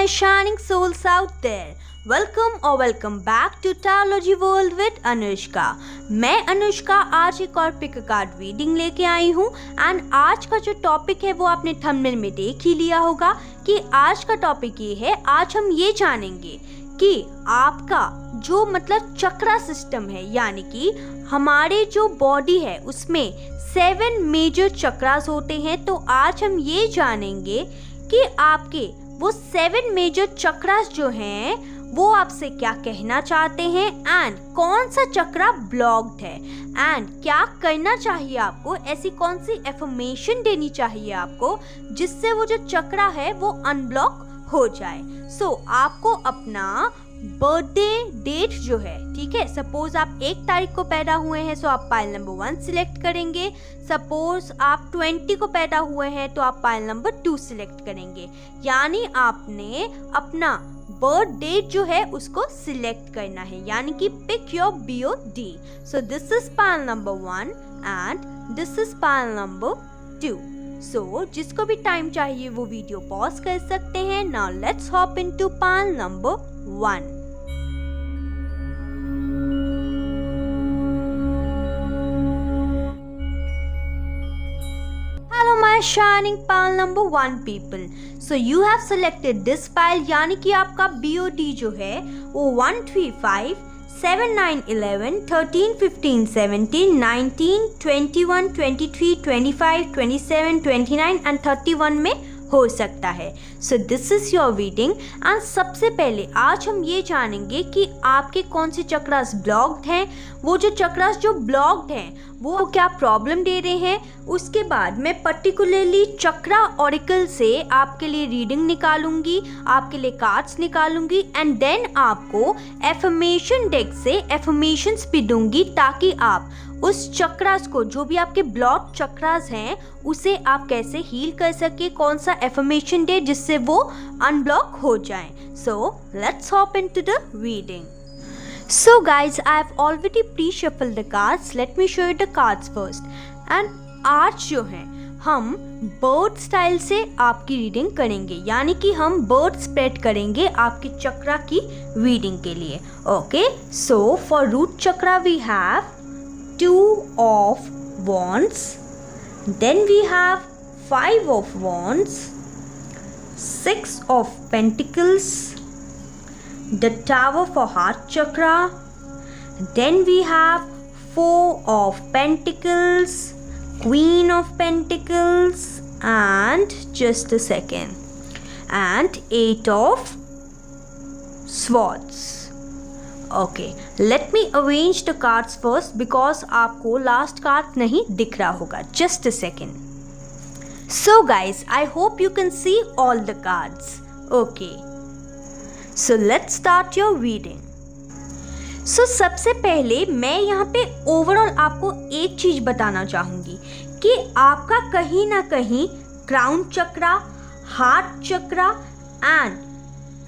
my shining souls out there. Welcome back to Tarology World with Anushka. मैं अनुष्का आज एक और पिक कार्ड रीडिंग लेके आई हूँ एंड आज का जो टॉपिक है वो आपने थंबनेल में देख ही लिया होगा कि आज का टॉपिक ये है. आज हम ये जानेंगे कि आपका जो मतलब चक्रा सिस्टम है, यानी कि हमारे जो बॉडी है उसमें 7 मेजर चक्रास होते हैं. तो आज हम ये जानेंगे कि आपके वो 7 मेजर चक्रास जो हैं वो आपसे क्या कहना चाहते हैं एंड कौन सा चक्रा ब्लॉक्ड है एंड क्या करना चाहिए आपको, ऐसी कौन सी एफर्मेशन देनी चाहिए आपको जिससे वो जो चक्रा है वो अनब्लॉक हो जाए. सो आपको अपना बर्थडे डेट जो है, ठीक है, सपोज आप 1 तारीख को पैदा हुए हैं सो आप पाइल नंबर 1 सिलेक्ट करेंगे. सपोज आप 20 को पैदा हुए हैं तो आप पाइल नंबर 2 सिलेक्ट करेंगे. यानी आपने अपना बर्थ डेट जो है उसको सिलेक्ट करना है, यानी कि pick your BOD. So this is pile number 1 and this is pile number 2. So जिसको भी टाइम चाहिए वो वीडियो पॉज कर सकते हैं. Now let's hop into pile number 1. Hello my shining pile number 1 people. So you have selected this pile, यानी कि आपका BOD जो है वो 1 3 5 7 9 11 13 15 17 19 21 23 25 27 29 एंड 31 में हो सकता है. सो this is your reading and सबसे पहले आज हम ये जानेंगे कि आपके कौन से चक्रास ब्लॉक्ड हैं. वो जो चक्रास जो ब्लॉक्ड हैं वो क्या प्रॉब्लम दे रहे हैं. उसके बाद मैं पर्टिकुलरली चक्रा ऑरिकल से आपके लिए रीडिंग निकालूंगी, आपके लिए कार्ड्स निकालूंगी एंड देन आपको एफर्मेशन डेक से एफर्मेशंस भी दूंगी ताकि आप उस चक्रास को, जो भी आपके ब्लॉक चक्रास हैं, उसे आप कैसे हील कर सके, कौन सा एफर्मेशन दे जिससे वो अनब्लॉक हो जाए. So let's hop into the reading. So guys, I have already pre-shuffled the cards. Let me show you the cards first. And आज जो है हम बर्ड स्टाइल से आपकी रीडिंग करेंगे, यानी कि हम बर्ड स्प्रेड करेंगे आपके चक्रा की रीडिंग के लिए. Okay, so for root chakra we have 2 of wands, then we have 5 of wands, 6 of pentacles, the tower for heart chakra, then we have 4 of pentacles, queen of pentacles, and just a second, and 8 of swords. Okay, let me arrange the cards first because आपको last card नहीं दिख रहा होगा. Just a second. So guys, I hope you can see all the cards. Okay. So let's start your reading. So सबसे पहले मैं यहाँ पे ओवरऑल आपको एक चीज़ बताना चाहूँगी कि आपका कहीं ना कहीं crown chakra, heart chakra and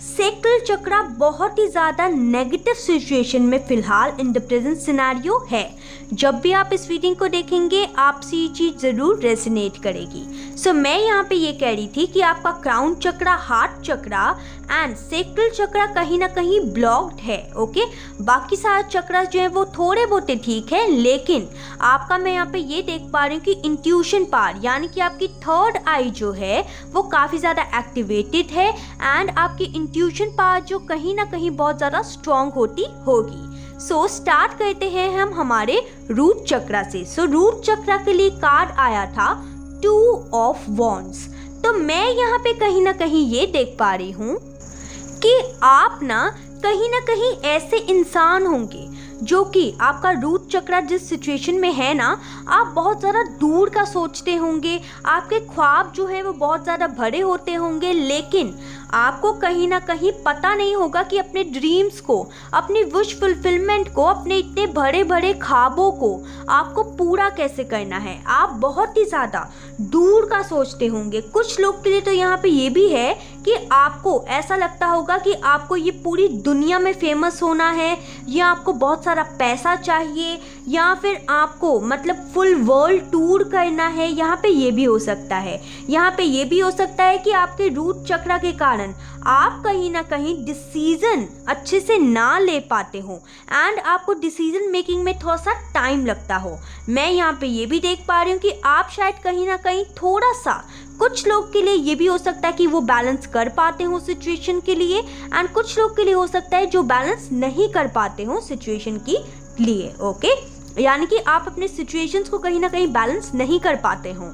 sacral chakra बहुत ही ज़्यादा नेगेटिव सिचुएशन में फ़िलहाल इन द प्रेजेंट सिनेरियो है. जब भी आप इस रीडिंग को देखेंगे आपसे ये चीज़ ज़रूर रेजोनेट करेगी. सो मैं यहाँ पे ये कह रही थी कि आपका crown chakra, heart chakra and sacral chakra कहीं ना कहीं ब्लॉक्ड है. ओके, बाकी सारे चक्रा जो हैं वो थोड़े बहुत ठीक है, लेकिन आपका मैं यहाँ पे ये देख पा रही हूँ कि इंट्यूशन पावर, यानी कि आपकी थर्ड आई जो है वो काफ़ी ज़्यादा एक्टिवेटेड है एंड आपकी इंट्यूशन पावर जो कहीं ना कहीं बहुत ज़्यादा स्ट्रॉन्ग होती होगी. सो स्टार्ट करते हैं हम हमारे रूट चक्रा से. सो रूट चक्रा के लिए कार्ड आया था 2 of wands. तो मैं यहाँ पे कहीं ना कहीं ये देख पा रही हूँ कि आप ना कहीं ऐसे इंसान होंगे जो कि आपका रूट चक्रा जिस सिचुएशन में है ना, आप बहुत ज़्यादा दूर का सोचते होंगे, आपके ख्वाब जो है वो बहुत ज़्यादा भरे होते होंगे, लेकिन आपको कहीं ना कहीं पता नहीं होगा कि अपने ड्रीम्स को, अपनी विश फुलफिलमेंट को, अपने इतने बड़े बड़े ख्वाबों को आपको पूरा कैसे करना है. आप बहुत ही ज़्यादा दूर का सोचते होंगे. कुछ लोग के लिए तो यहाँ पे ये भी है कि आपको ऐसा लगता होगा कि आपको ये पूरी दुनिया में फेमस होना है, या आपको बहुत सारा पैसा चाहिए, या फिर आपको मतलब फुल वर्ल्ड टूर करना है. यहाँ पे ये भी हो सकता है. यहाँ पे ये भी हो सकता है कि आपके रूट चक्रा के कारण कारण आप कहीं ना कहीं डिसीजन अच्छे से ना ले पाते हो एंड आपको डिसीजन मेकिंग में थोड़ा सा टाइम लगता हो। मैं यहाँ पे ये भी देख पा रही हूँ कि आप शायद कहीं ना कहीं थोड़ा सा, कुछ लोग के लिए ये भी हो सकता है कि वो बैलेंस कर पाते हो सिचुएशन के लिए, एंड कुछ लोग के लिए हो सकता है जो बैलेंस नहीं कर पाते हो सिचुएशन के लिए। ओके, यानी कि आप अपने सिचुएशंस को कहीं ना कहीं बैलेंस नहीं कर पाते हो।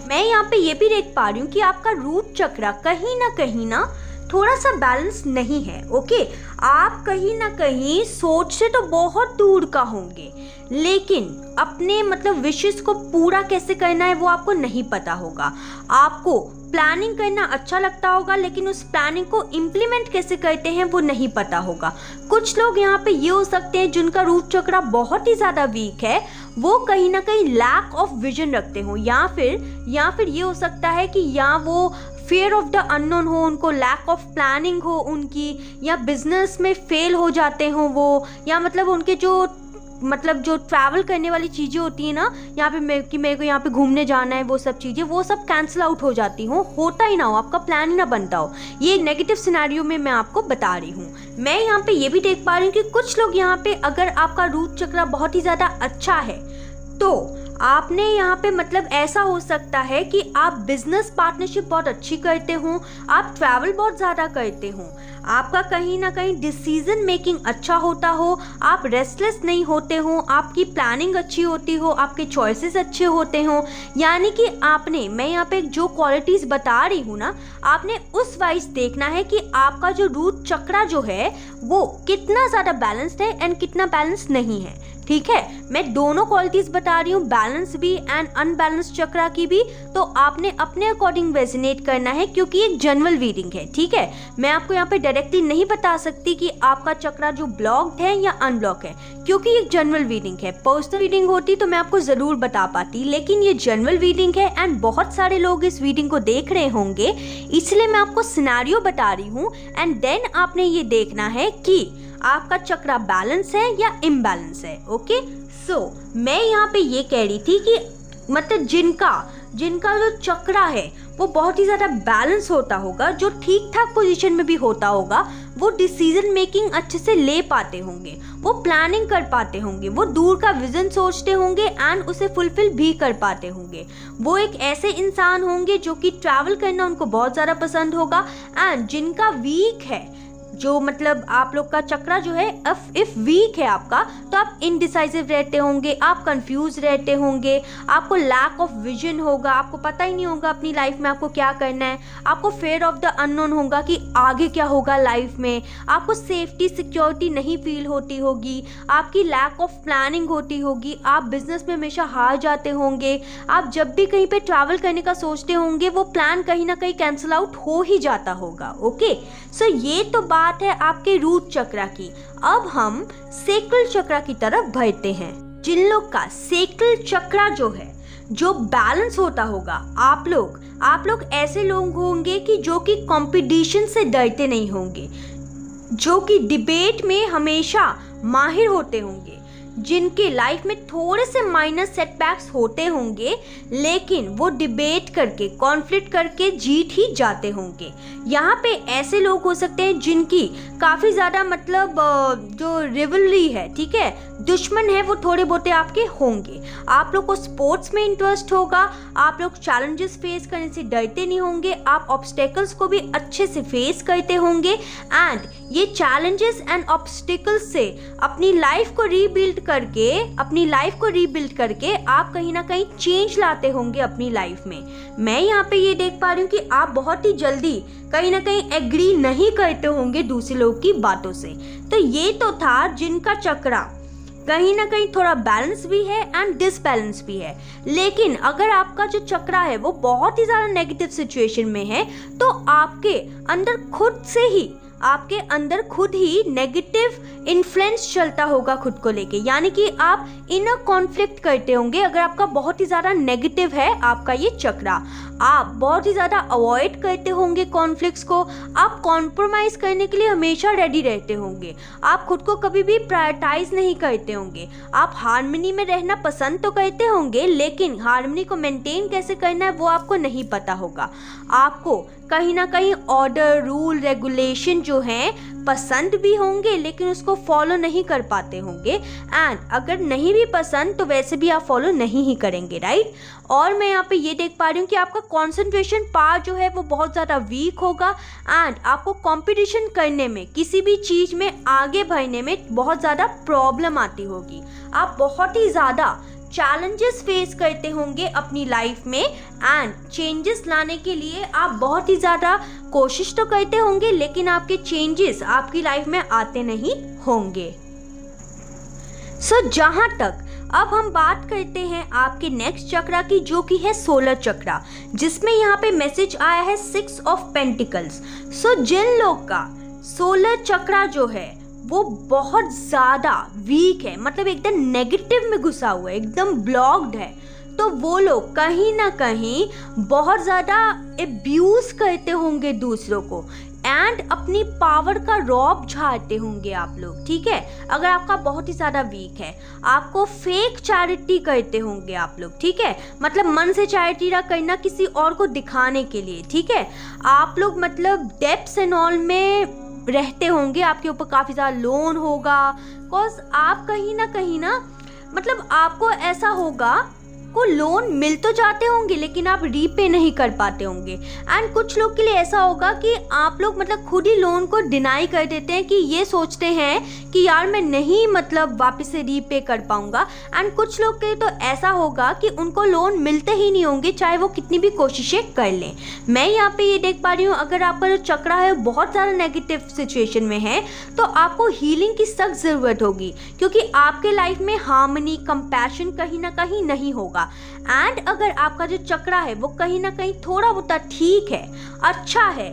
मैं यहाँ पे ये भी देख पा रही हूँ कि आपका रूट चक्र कहीं ना थोड़ा सा बैलेंस नहीं है। ओके, आप कहीं ना कहीं सोच से तो बहुत दूर का होंगे, लेकिन अपने मतलब विशेस को पूरा कैसे करना है वो आपको नहीं पता होगा। आपको प्लानिंग करना अच्छा लगता होगा, लेकिन उस प्लानिंग को इम्प्लीमेंट कैसे करते हैं वो नहीं पता होगा। कुछ लोग यहाँ पे ये हो सकते हैं जिनका रूट चक्र बहुत ही ज़्यादा वीक है, वो कहीं ना कहीं लैक ऑफ विजन रखते हो, या फिर ये हो सकता है कि या वो फियर ऑफ द अननोन हो, उनको लैक ऑफ प्लानिंग हो उनकी, या बिजनेस में फेल हो जाते हो वो, या मतलब उनके जो ट्रैवल करने वाली चीज़ें होती हैं ना, यहाँ पे मेरे को यहाँ पे घूमने जाना है, वो सब चीज़ें वो सब कैंसिल आउट हो जाती हो, होता ही ना हो, आपका प्लान ही ना बनता हो। ये नेगेटिव सिनेरियो में मैं आपको बता रही हूँ। मैं यहाँ पे ये भी देख पा रही हूँ कि कुछ लोग यहाँ पे, अगर आपका रूट चक्र बहुत ही ज़्यादा अच्छा है तो आपने यहाँ पे मतलब ऐसा हो सकता है कि आप बिजनेस पार्टनरशिप बहुत अच्छी करते हो, आप ट्रैवल बहुत ज़्यादा करते हो, आपका कहीं ना कहीं डिसीजन मेकिंग अच्छा होता हो, आप रेस्टलेस नहीं होते हो, आपकी प्लानिंग अच्छी होती हो, आपके चॉइसेस अच्छे होते हो। यानी कि आपने, मैं यहाँ पे जो क्वालिटीज़ बता रही हूँ ना, आपने उस वाइज देखना है कि आपका जो रूट चक्र जो है वो कितना ज़्यादा बैलेंस्ड है एंड कितना बैलेंस नहीं है। ठीक है, मैं दोनों क्वालिटीज़ बता रही हूँ, बैलेंस भी एंड अनबैलेंस चक्र की भी, तो आपने अपने अकॉर्डिंग रेजोनेट करना है, क्योंकि एक जनरल रीडिंग है। ठीक है, मैं आपको यहाँ पे डायरेक्टली नहीं बता सकती कि आपका चक्र जो ब्लॉक्ड है या अनब्लॉक है, क्योंकि एक जनरल रीडिंग है। पर्सनल रीडिंग होती तो मैं आपको ज़रूर बता पाती, लेकिन ये जनरल रीडिंग है एंड बहुत सारे लोग इस रीडिंग को देख रहे होंगे, इसलिए मैं आपको सिनेरियो बता रही हूँ एंड देन आपने ये देखना है कि आपका चक्र बैलेंस है या इम्बैलेंस है। ओके, सो मैं यहाँ पे ये कह रही थी कि मतलब जिनका जो चक्र है वो बहुत ही ज़्यादा बैलेंस होता होगा, जो ठीक ठाक पोजीशन में भी होता होगा, वो डिसीजन मेकिंग अच्छे से ले पाते होंगे, वो प्लानिंग कर पाते होंगे, वो दूर का विजन सोचते होंगे एंड उसे फुलफिल भी कर पाते होंगे। वो एक ऐसे इंसान होंगे जो कि ट्रैवल करना उनको बहुत ज़्यादा पसंद होगा। एंड जिनका वीक है, जो मतलब आप लोग का चक्र जो है इफ वीक है आपका, तो आप इनडिसाइसिव रहते होंगे, आप कंफ्यूज रहते होंगे, आपको लैक ऑफ विजन होगा, आपको पता ही नहीं होगा अपनी लाइफ में आपको क्या करना है, आपको फेयर ऑफ द अननोन होगा कि आगे क्या होगा लाइफ में, आपको सेफ्टी सिक्योरिटी नहीं फील होती होगी, आपकी लैक ऑफ प्लानिंग होती होगी, आप बिजनेस में हमेशा हार जाते होंगे, आप जब भी कहीं पे ट्रैवल करने का सोचते होंगे वो प्लान कहीं ना कहीं कैंसिल आउट हो ही जाता होगा। ओके, सो ये तो बात है आपके रूट चक्र की। अब हम सेक्रल चक्र की तरफ बढ़ते हैं। जिन लोग का सेक्रल चक्र जो है, जो बैलेंस होता होगा, आप लोग ऐसे लोग होंगे कि जो कि कंपटीशन से डरते नहीं होंगे, जो कि डिबेट में हमेशा माहिर होते होंगे, जिनके लाइफ में थोड़े से माइनर सेटबैक्स होते होंगे, लेकिन वो डिबेट करके, कॉन्फ्लिक्ट करके जीत ही जाते होंगे। यहाँ पे ऐसे लोग हो सकते हैं जिनकी काफ़ी ज़्यादा मतलब जो रिवलरी है, ठीक है, दुश्मन है, वो थोड़े बहुते आपके होंगे। आप लोग को स्पोर्ट्स में इंटरेस्ट होगा, आप लोग चैलेंजेस फेस करने से डरते नहीं होंगे, आप ऑब्स्टेकल्स को भी अच्छे से फेस करते होंगे एंड ये चैलेंजेस एंड ऑब्स्टेकल्स से अपनी लाइफ को रीबिल्ड करके आप कहीं ना कहीं चेंज लाते होंगे अपनी लाइफ में। मैं यहाँ पे ये देख पा रही हूँ कि आप बहुत ही जल्दी कहीं ना कहीं एग्री नहीं करते होंगे दूसरे लोग की बातों से। तो ये तो था जिनका चक्र कहीं ना कहीं थोड़ा बैलेंस भी है एंड डिसबैलेंस भी है। लेकिन अगर आपका जो चक्र है वो बहुत ही ज़्यादा नेगेटिव सिचुएशन में है, तो आपके अंदर खुद ही नेगेटिव इन्फ्लुएंस चलता होगा खुद को लेके, यानी कि आप इनर कॉन्फ्लिक्ट करते होंगे। अगर आपका बहुत ही ज़्यादा नेगेटिव है आपका ये चक्र, आप बहुत ही ज़्यादा अवॉइड करते होंगे कॉन्फ्लिक्ट्स को, आप कॉम्प्रोमाइज़ करने के लिए हमेशा रेडी रहते होंगे, आप खुद को कभी भी प्रायोरिटाइज नहीं करते होंगे, आप हार्मनी में रहना पसंद तो करते होंगे, लेकिन हार्मनी को मेंटेन कैसे करना है वो आपको नहीं पता होगा। आपको कहीं ना कहीं ऑर्डर, रूल, रेगुलेशन जो हैं पसंद भी होंगे लेकिन उसको फॉलो नहीं कर पाते होंगे, एंड अगर नहीं भी पसंद तो वैसे भी आप फॉलो नहीं ही करेंगे, राइट। और मैं यहाँ पे ये देख पा रही हूँ कि आपका कंसंट्रेशन पावर जो है वो बहुत ज़्यादा वीक होगा, एंड आपको कंपटीशन करने में, किसी भी चीज़ में आगे बढ़ने में बहुत ज़्यादा प्रॉब्लम आती होगी। आप बहुत ही ज़्यादा चैलेंजेस फेस करते होंगे अपनी लाइफ में, एंड चेंजेस लाने के लिए आप बहुत ही ज़्यादा कोशिश तो करते होंगे लेकिन आपके चेंजेस आपकी लाइफ में आते नहीं होंगे। सो जहाँ तक अब हम बात करते हैं आपके नेक्स्ट चक्रा की, जो कि है सोलर चक्रा, जिसमें यहाँ पे मैसेज आया है 6 ऑफ पेंटिकल्स। सो जिन लोग का सोलर चक्रा जो है वो बहुत ज़्यादा वीक है, मतलब एकदम नेगेटिव में घुसा हुआ है, एकदम ब्लॉक्ड है, तो वो लोग कहीं ना कहीं बहुत ज़्यादा एब्यूज़ करते होंगे दूसरों को, एंड अपनी पावर का रौब झाड़ते होंगे आप लोग, ठीक है। अगर आपका बहुत ही ज़्यादा वीक है, आपको फेक चैरिटी करते होंगे आप लोग, ठीक है, मतलब मन से चैरिटी ना करना किसी और को दिखाने के लिए, ठीक है। आप लोग मतलब डेब्ट्स एंड ऑल में रहते होंगे, आपके ऊपर काफ़ी ज़्यादा लोन होगा, बिकॉज आप कहीं ना मतलब आपको ऐसा होगा को लोन मिल तो जाते होंगे लेकिन आप रीपे नहीं कर पाते होंगे, एंड कुछ लोग के लिए ऐसा होगा कि आप लोग मतलब खुद ही लोन को डिनाई कर देते हैं कि ये सोचते हैं कि यार मैं नहीं मतलब वापस से रीपे कर पाऊंगा, एंड कुछ लोग के तो ऐसा होगा कि उनको लोन मिलते ही नहीं होंगे चाहे वो कितनी भी कोशिशें कर लें। मैं यहाँ पे ये देख पा रही हूँ, अगर आपका जो चक्रा है बहुत ज़्यादा नेगेटिव सिचुएशन में है तो आपको हीलिंग की सख्त ज़रूरत होगी, क्योंकि आपके लाइफ में हार्मनी, कंपैशन कहीं ना कहीं नहीं होगा। एंड अगर आपका जो चक्रा है वो कहीं ना कहीं थोड़ा बहुत ठीक है, अच्छा है,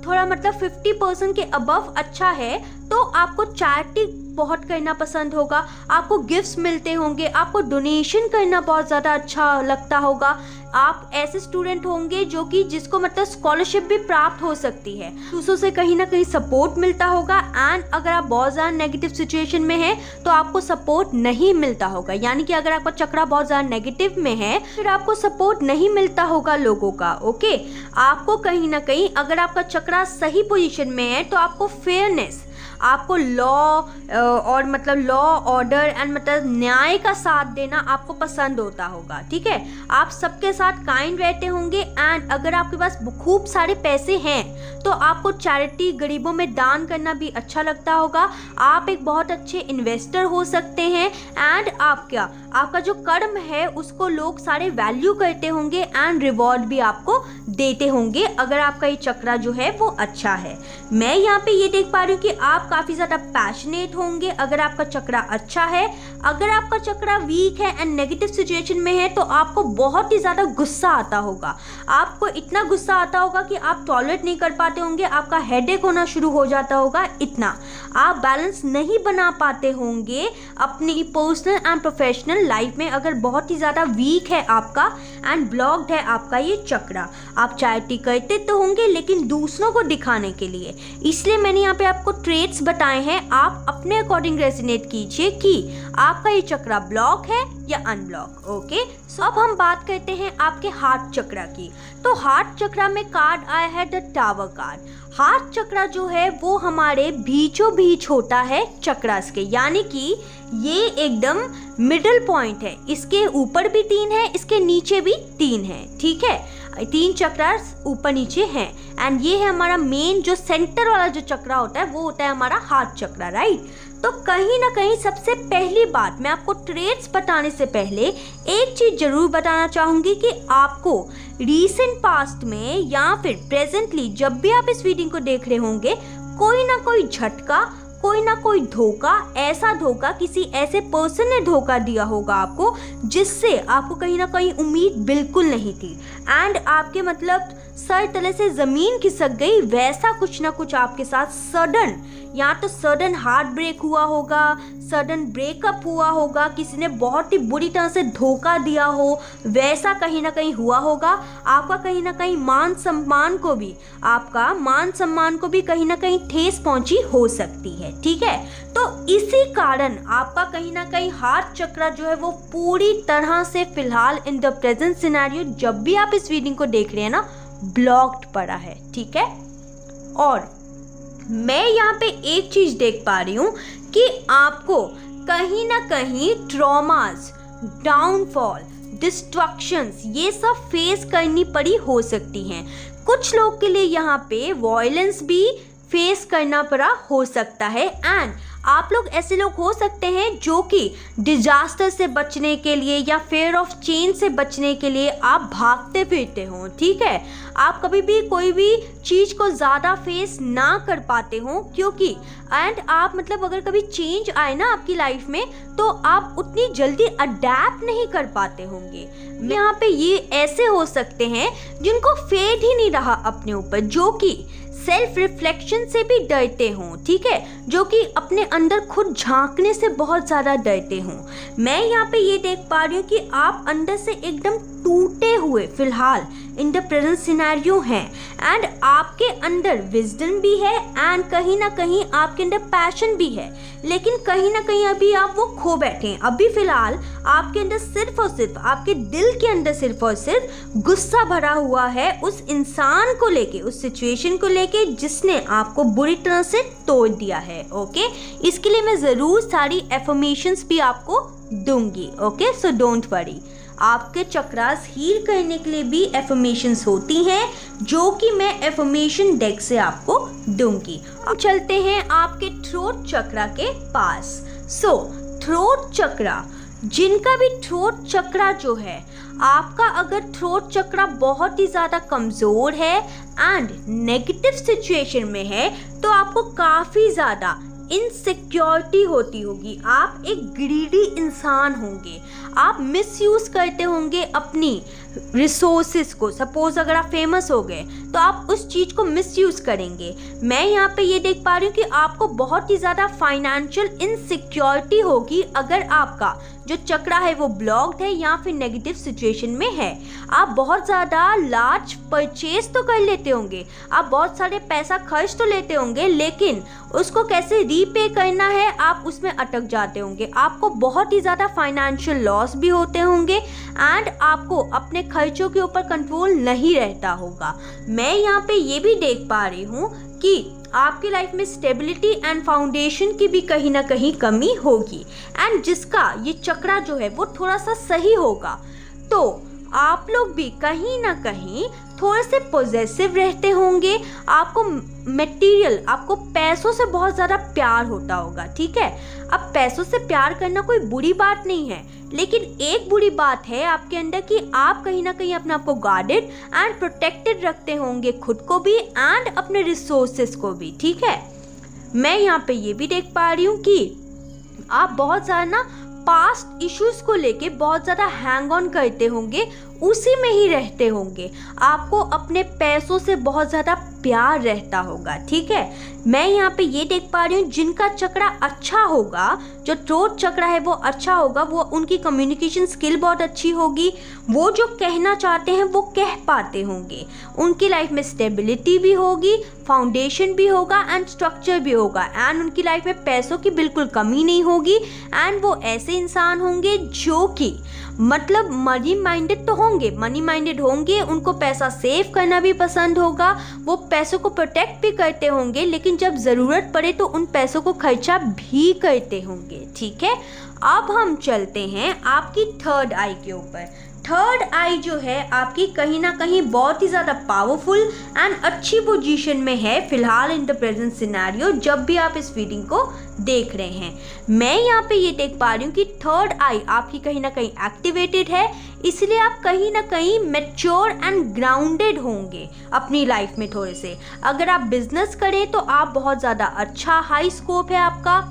थोड़ा मतलब 50% के अबव अच्छा है, तो आपको चैरिटी बहुत करना पसंद होगा, आपको गिफ्ट्स मिलते होंगे, आपको डोनेशन करना बहुत ज़्यादा अच्छा लगता होगा। आप ऐसे स्टूडेंट होंगे जो कि जिसको मतलब स्कॉलरशिप भी प्राप्त हो सकती है, दूसरों से कहीं ना कहीं सपोर्ट मिलता होगा, एंड अगर आप बहुत ज़्यादा नेगेटिव सिचुएशन में हैं तो आपको सपोर्ट नहीं मिलता होगा, यानी कि अगर आपका चक्रा बहुत ज़्यादा नेगेटिव में है फिर आपको सपोर्ट नहीं मिलता होगा लोगों का, ओके। आपको कहीं ना कहीं अगर आपका चक्रा सही पोजीशन में है तो आपको फेयरनेस, आपको लॉ और मतलब लॉ, ऑर्डर एंड मतलब न्याय का साथ देना आपको पसंद होता होगा, ठीक है। आप सबके साथ काइंड रहते होंगे, एंड अगर आपके पास खूब सारे पैसे हैं तो आपको चैरिटी, गरीबों में दान करना भी अच्छा लगता होगा। आप एक बहुत अच्छे इन्वेस्टर हो सकते हैं, एंड आपका जो कर्म है उसको लोग सारे वैल्यू करते होंगे एंड रिवॉर्ड भी आपको देते होंगे अगर आपका ये चक्रा जो है वो अच्छा है। मैं यहाँ पे ये देख पा रही हूँ कि आप काफ़ी ज़्यादा पैशनेट होंगे अगर आपका चक्रा अच्छा है। अगर आपका चक्रा वीक है एंड नेगेटिव सिचुएशन में है तो आपको बहुत ही ज़्यादा गुस्सा आता होगा, आपको इतना गुस्सा आता होगा कि आप टॉलरेट नहीं कर पाते होंगे, आपका हेडेक होना शुरू हो जाता होगा, इतना आप बैलेंस नहीं बना पाते होंगे अपनी पर्सनल एंड प्रोफेशनल लाइफ में अगर बहुत ही ज़्यादा वीक है आपका एंड ब्लॉक्ड है आपका ये चक्रा। आप चैरिटी करते तो होंगे लेकिन दूसरों को दिखाने के लिए, इसलिए मैंने यहाँ पे आपको ट्रेट्स बताए हैं, आप अपने अकॉर्डिंग रेजोनेट कीजिए कि आपका ये चक्रा ब्लॉक है या अनब्लॉक, ओके। सो अब हम बात करते हैं आपके हार्ट चक्रा की। तो हार्ट चक्रा में कार्ड आया है द टावर कार्ड। हार्ट चक्रा जो है वो हमारे बीचों बीच होता है चक्रास के, यानी कि ये एकदम मिडल पॉइंट है, इसके ऊपर भी 3 है, इसके नीचे भी 3 है, ठीक है। 3 चक्रास ऊपर नीचे हैं, एंड ये है हमारा मेन जो सेंटर वाला जो चक्रा होता है वो होता है हमारा हार्ट चक्रा, राइट। तो कहीं ना कहीं सबसे पहली बात मैं आपको ट्रेट्स बताने से पहले एक चीज़ ज़रूर बताना चाहूँगी कि आपको रीसेंट पास्ट में या फिर प्रेजेंटली जब भी आप इस वीडियो को देख रहे होंगे कोई ना कोई झटका, कोई ना कोई धोखा, ऐसा धोखा किसी ऐसे पर्सन ने धोखा दिया होगा आपको जिससे आपको कहीं ना कहीं उम्मीद बिल्कुल नहीं थी, एंड आपके मतलब सर तले से ज़मीन खिसक गई, वैसा कुछ ना कुछ आपके साथ सडन, या तो सडन हार्ट ब्रेक हुआ होगा, सडन ब्रेकअप हुआ होगा, किसी ने बहुत ही बुरी तरह से धोखा दिया हो, वैसा कहीं ना कहीं हुआ होगा। आपका कहीं ना कहीं मान सम्मान को भी कहीं ना कहीं ठेस पहुंची हो सकती है, ठीक है। तो इसी कारण आपका कहीं ना कहीं हार्ट चक्रा जो है वो पूरी तरह से फिलहाल इन द प्रेजेंट सिनेरियो जब भी आप इस वीडियो को देख रहे हैं ना ब्लॉक्ड पड़ा है, ठीक है। और मैं यहाँ पे एक चीज़ देख पा रही हूँ कि आपको कहीं ना कहीं ट्रॉमास, डाउनफॉल, डिस्ट्रक्शंस ये सब फेस करनी पड़ी हो सकती हैं। कुछ लोग के लिए यहाँ पे वॉयलेंस भी फेस करना पड़ा हो सकता है। एंड आप लोग ऐसे लोग हो सकते हैं जो कि डिजास्टर से बचने के लिए या फेयर ऑफ चेंज से बचने के लिए आप भागते फिरते हो, ठीक है। आप कभी भी कोई भी चीज़ को ज़्यादा फेस ना कर पाते हो, क्योंकि एंड आप मतलब अगर कभी चेंज आए ना आपकी लाइफ में तो आप उतनी जल्दी अडेप्ट नहीं कर पाते होंगे। यहाँ पे ये ऐसे हो सकते हैं जिनको फेड ही नहीं रहा अपने ऊपर, जो कि सेल्फ रिफ्लेक्शन से भी डरते हों, ठीक है, जो कि अपने अंदर खुद झांकने से बहुत ज़्यादा डरते हों। मैं यहाँ पे ये देख पा रही हूँ कि आप अंदर से एकदम टूटे हुए फिलहाल इन द प्रेजेंट सिनेरियो हैं। एंड आपके अंदर विजडम भी है एंड कहीं ना कहीं आपके अंदर पैशन भी है, लेकिन कहीं ना कहीं अभी आप वो खो बैठे हैं। अभी फिलहाल आपके अंदर सिर्फ और सिर्फ, आपके दिल के अंदर सिर्फ और सिर्फ गुस्सा भरा हुआ है उस इंसान को लेके, उस सिचुएशन को लेके जिसने आपको बुरी तरह से तोड़ दिया है। ओके, इसके लिए मैं ज़रूर सारी एफर्मेशंस भी आपको दूंगी। Okay, so don't worry. आपके चक्रास हील करने के लिए भी एफर्मेशंस होती हैं जो कि मैं एफर्मेशन डेक से आपको दूंगी। अब चलते हैं आपके थ्रोट चक्रा के पास। सो थ्रोट चक्रा, जिनका भी थ्रोट चक्रा जो है, आपका अगर थ्रोट चक्रा बहुत ही ज़्यादा कमज़ोर है एंड नेगेटिव सिचुएशन में है तो आपको काफ़ी ज़्यादा इनसिक्योरिटी होती होगी। आप एक ग्रीडी इंसान होंगे, आप मिसयूज़ करते होंगे अपनी रिसोर्सेज को। सपोज अगर आप फेमस हो गए तो आप उस चीज़ को मिसयूज़ करेंगे। मैं यहाँ पे ये देख पा रही हूँ कि आपको बहुत ही ज़्यादा फाइनेंशियल इनसिक्योरिटी होगी अगर आपका जो चक्रा है वो ब्लॉक्ड है या फिर नेगेटिव सिचुएशन में है। आप बहुत ज़्यादा लार्ज परचेज तो कर लेते होंगे, आप बहुत सारे पैसा खर्च तो लेते होंगे, लेकिन उसको कैसे रीपे करना है आप उसमें अटक जाते होंगे। आपको बहुत ही ज़्यादा फाइनेंशियल लॉस भी होते होंगे एंड आपको अपने खर्चों के ऊपर कंट्रोल नहीं रहता होगा। मैं यहाँ पे ये भी देख पा रही हूँ कि आपकी लाइफ में स्टेबिलिटी एंड फाउंडेशन की भी कहीं ना कहीं कमी होगी। एंड जिसका ये चक्रा जो है वो थोड़ा सा सही होगा तो आप लोग भी कहीं ना कहीं थोड़े से पॉजेसिव रहते होंगे। आपको मटेरियल, आपको पैसों से बहुत ज़्यादा प्यार होता होगा, ठीक है। अब पैसों से प्यार करना कोई बुरी बात नहीं है, लेकिन एक बुरी बात है आपके अंदर कि आप कहीं ना कहीं अपने आप को गार्डेड एंड प्रोटेक्टेड रखते होंगे, खुद को भी एंड अपने रिसोर्सेज को भी, ठीक है। मैं यहाँ पे ये भी देख पा रही हूँ कि आप बहुत ज़्यादा ना पास्ट इश्यूज को लेके बहुत ज़्यादा हैंग ऑन करते होंगे, उसी में ही रहते होंगे। आपको अपने पैसों से बहुत ज़्यादा प्यार रहता होगा, ठीक है। मैं यहाँ पे ये देख पा रही हूँ जिनका चक्रा अच्छा होगा, जो थ्रोट चक्रा है वो अच्छा होगा, वो उनकी कम्युनिकेशन स्किल बहुत अच्छी होगी, वो जो कहना चाहते हैं वो कह पाते होंगे, उनकी लाइफ में स्टेबिलिटी भी होगी, फाउंडेशन भी होगा एंड स्ट्रक्चर भी होगा एंड उनकी लाइफ में पैसों की बिल्कुल कमी नहीं होगी। एंड वो ऐसे इंसान होंगे जो कि मतलब मनी माइंडेड तो होंगे, मनी माइंडेड होंगे, उनको पैसा सेव करना भी पसंद होगा, वो पैसों को प्रोटेक्ट भी करते होंगे, लेकिन जब ज़रूरत पड़े तो उन पैसों को खर्चा भी करते होंगे, ठीक है। अब हम चलते हैं आपकी थर्ड आई के ऊपर। थर्ड आई जो है आपकी कहीं ना कहीं बहुत ही ज़्यादा पावरफुल एंड अच्छी पोजीशन में है फिलहाल इन द प्रेजेंट सिनेरियो, जब भी आप इस रीडिंग को देख रहे हैं। मैं यहाँ पे ये देख पा रही हूँ कि थर्ड आई आपकी कहीं ना कहीं एक्टिवेटेड है, इसलिए आप कहीं ना कहीं मैच्योर एंड ग्राउंडेड होंगे अपनी लाइफ में थोड़े से। अगर आप बिजनेस करें तो आप बहुत ज़्यादा अच्छा, हाई स्कोप है आपका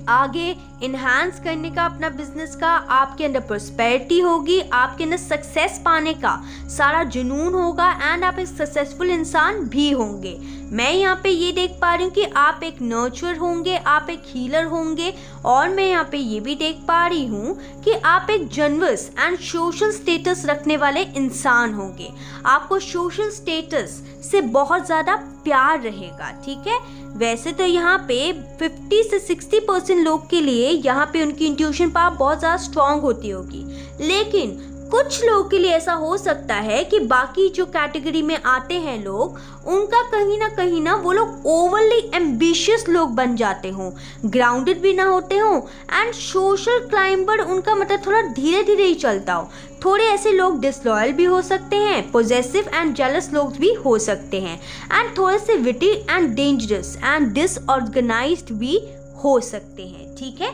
आगे इन्हांस करने का अपना बिजनेस का, आपके अंदर प्रोस्पेरिटी होगी, आपके अंदर सक्सेस पाने का सारा जुनून होगा एंड आप एक सक्सेसफुल इंसान भी होंगे। मैं यहाँ पे ये देख पा रही हूँ कि आप एक नर्चर होंगे, आप एक हीलर होंगे और मैं यहाँ पे ये भी देख पा रही हूँ कि आप एक जनरस एंड सोशल स्टेटस रखने वाले इंसान होंगे। आपको सोशल स्टेटस से बहुत ज़्यादा प्यार रहेगा, ठीक है। वैसे तो यहाँ पे 50 से 60% लोग के लिए यहाँ पे उनकी इंट्यूशन पावर बहुत ज़्यादा स्ट्रॉन्ग होती होगी, लेकिन कुछ लोगों के लिए ऐसा हो सकता है कि बाकी जो कैटेगरी में आते हैं लोग, उनका कहीं ना वो लोग ओवरली एम्बिशियस लोग बन जाते हों, ग्राउंडेड भी ना होते हों, एंड सोशल क्लाइंबर उनका मतलब थोड़ा धीरे धीरे ही चलता हो। थोड़े ऐसे लोग डिसलॉयल भी हो सकते हैं, पोजेसिव एंड जेलस लोग भी हो सकते हैं, एंड थोड़े से witty and dangerous and disorganised भी हो सकते हैं। ठीक है,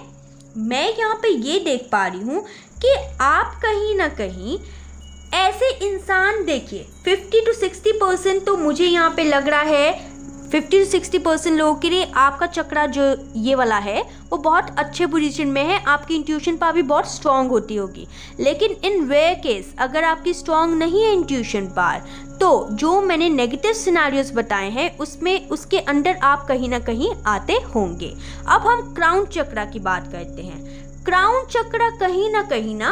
मैं यहाँ पे ये देख पा रही हूँ कि आप कहीं ना कहीं ऐसे इंसान, देखिए 50 to 60% तो मुझे यहाँ पे लग रहा है 50 to 60% लोगों के लिए आपका चक्रा जो ये वाला है वो बहुत अच्छे पोजीशन में है, आपकी इंट्यूशन पावर भी बहुत स्ट्रांग होती होगी। लेकिन इन रेयर केस अगर आपकी स्ट्रांग नहीं है इंट्यूशन पावर, तो जो मैंने नेगेटिव सिनेरियोस बताए हैं उसमें उसके अंडर आप कहीं ना कहीं आते होंगे। अब हम क्राउन चक्रा की बात करते हैं। क्राउन चक्रा कहीं ना